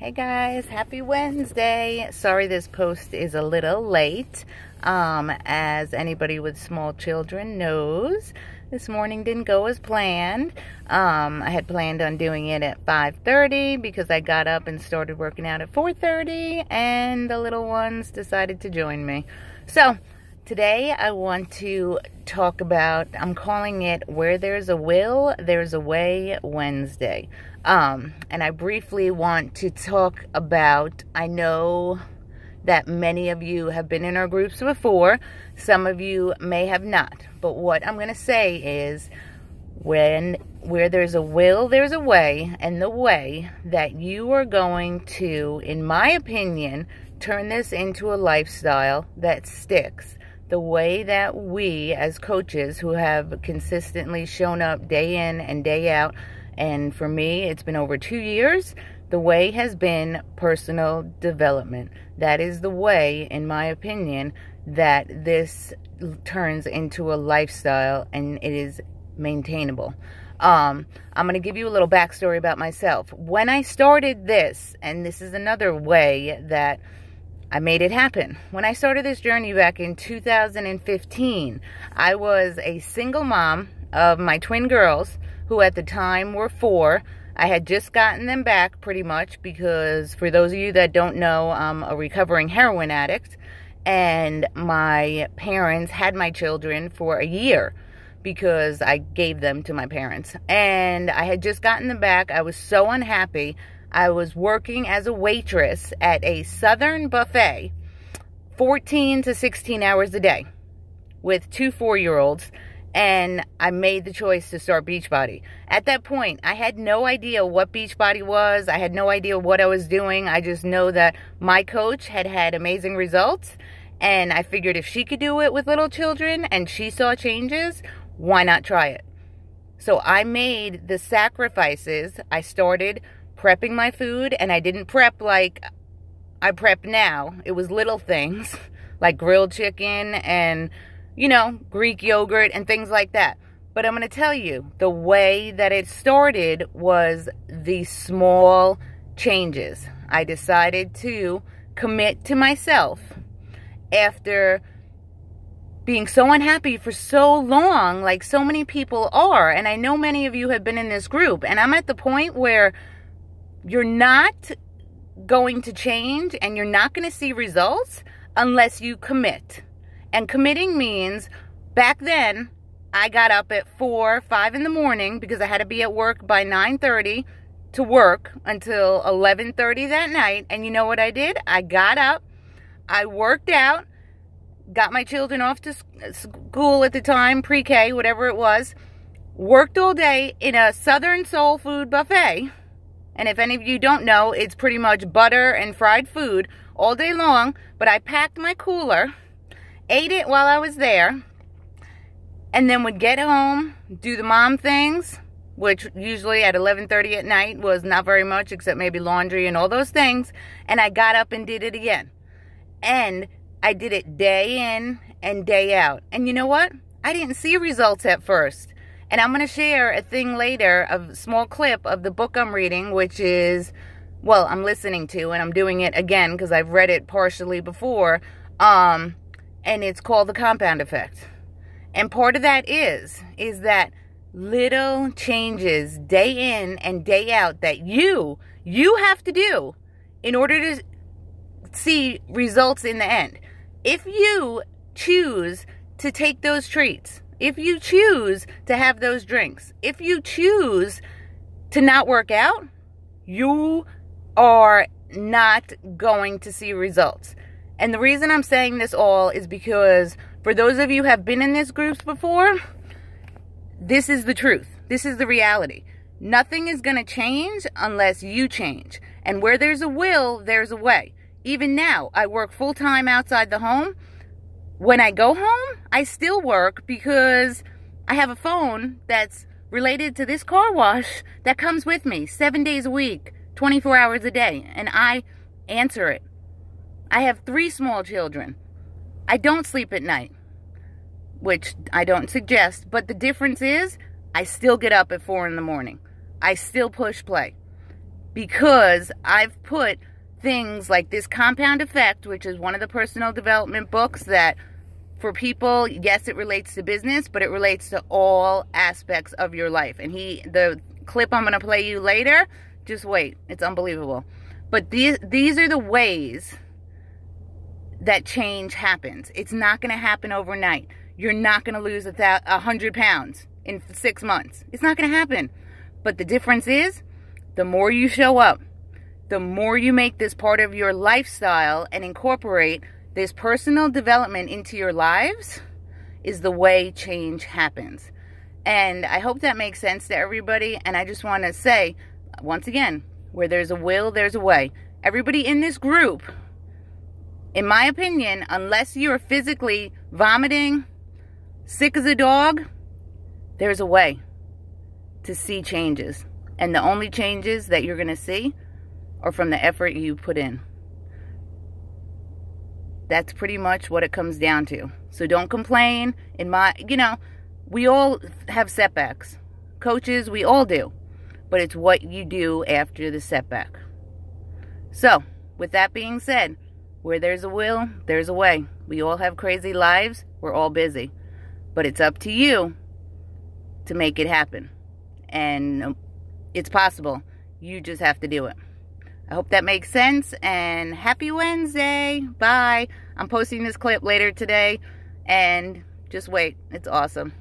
Hey guys, happy Wednesday. Sorry this post is a little late. As anybody with small children knows, this morning didn't go as planned. I had planned on doing it at 5:30 because I got up and started working out at 4:30 and the little ones decided to join me. So today I want to talk about, I'm calling it Where There's a Will, There's a Way Wednesday. And I briefly want to talk about, I know that many of you have been in our groups before. Some of you may have not. But what I'm going to say is, where there's a will, there's a way. And the way that you are going to, in my opinion, turn this into a lifestyle that sticks. The way that we as coaches who have consistently shown up day in and day out, and for me, it's been over 2 years, the way has been personal development. That is the way, in my opinion, that this turns into a lifestyle and it is maintainable. I'm going to give you a little backstory about myself. When I started this, and this is another way that I made it happen. When I started this journey back in 2015, I was a single mom of my twin girls, who at the time were 4. I had just gotten them back pretty much because, for those of you that don't know, I'm a recovering heroin addict, and my parents had my children for a year because I gave them to my parents. And I had just gotten them back. I was so unhappy. I was working as a waitress at a Southern buffet 14 to 16 hours a day with 2 4-year-olds. And I made the choice to start Beachbody. At that point, I had no idea what Beachbody was. I had no idea what I was doing. I just know that my coach had had amazing results. And I figured if she could do it with little children and she saw changes, why not try it? So I made the sacrifices. I started prepping my food, and I didn't prep like I prep now. It was little things like grilled chicken and, you know, Greek yogurt and things like that. But I'm going to tell you, the way that it started was the small changes. I decided to commit to myself after being so unhappy for so long, like so many people are. And I know many of you have been in this group. And I'm at the point where you're not going to change and you're not going to see results unless you commit. And committing means, back then, I got up at 4, 5 in the morning because I had to be at work by 9:30 to work until 11:30 that night. And you know what I did? I got up, I worked out, got my children off to school at the time, pre-K, whatever it was, worked all day in a Southern soul food buffet. And if any of you don't know, it's pretty much butter and fried food all day long. But I packed my cooler, ate it while I was there, and then would get home, do the mom things, which usually at 11:30 at night was not very much except maybe laundry and all those things. And I got up and did it again. And I did it day in and day out. And you know what? I didn't see results at first. And I'm going to share a thing later, a small clip of the book I'm reading, which is, well, I'm listening to, and I'm doing it again because I've read it partially before. And it's called The Compound Effect. And part of that is that little changes day in and day out that you have to do in order to see results in the end. If you choose to take those treats, if you choose to have those drinks, if you choose to not work out, you are not going to see results. And the reason I'm saying this all is because for those of you who have been in these groups before, this is the truth. This is the reality. Nothing is going to change unless you change. And where there's a will, there's a way. Even now, I work full-time outside the home. When I go home, I still work because I have a phone that's related to this car wash that comes with me 7 days a week, 24 hours a day, and I answer it. I have 3 small children. I don't sleep at night, which I don't suggest, but the difference is I still get up at 4 in the morning. I still push play. because I've put things like this Compound Effect, which is one of the personal development books that for people, yes, it relates to business, but it relates to all aspects of your life. And the clip I'm going to play you later, just wait, it's unbelievable. But these are the ways that change happens. It's not going to happen overnight. You're not going to lose 100 pounds in 6 months. It's not going to happen. But the difference is, the more you show up, the more you make this part of your lifestyle and incorporate this personal development into your lives, is the way change happens. And I hope that makes sense to everybody. And I just want to say, once again, where there's a will, there's a way. Everybody in this group, in my opinion, unless you're physically vomiting, sick as a dog, there's a way to see changes. And the only changes that you're going to see are from the effort you put in. That's pretty much what it comes down to. So don't complain. We all have setbacks. Coaches, we all do. But it's what you do after the setback. So, with that being said, where there's a will, there's a way. We all have crazy lives. We're all busy. But it's up to you to make it happen. And it's possible. You just have to do it. I hope that makes sense, and happy Wednesday. Bye. I'm posting this clip later today, and just wait. It's awesome.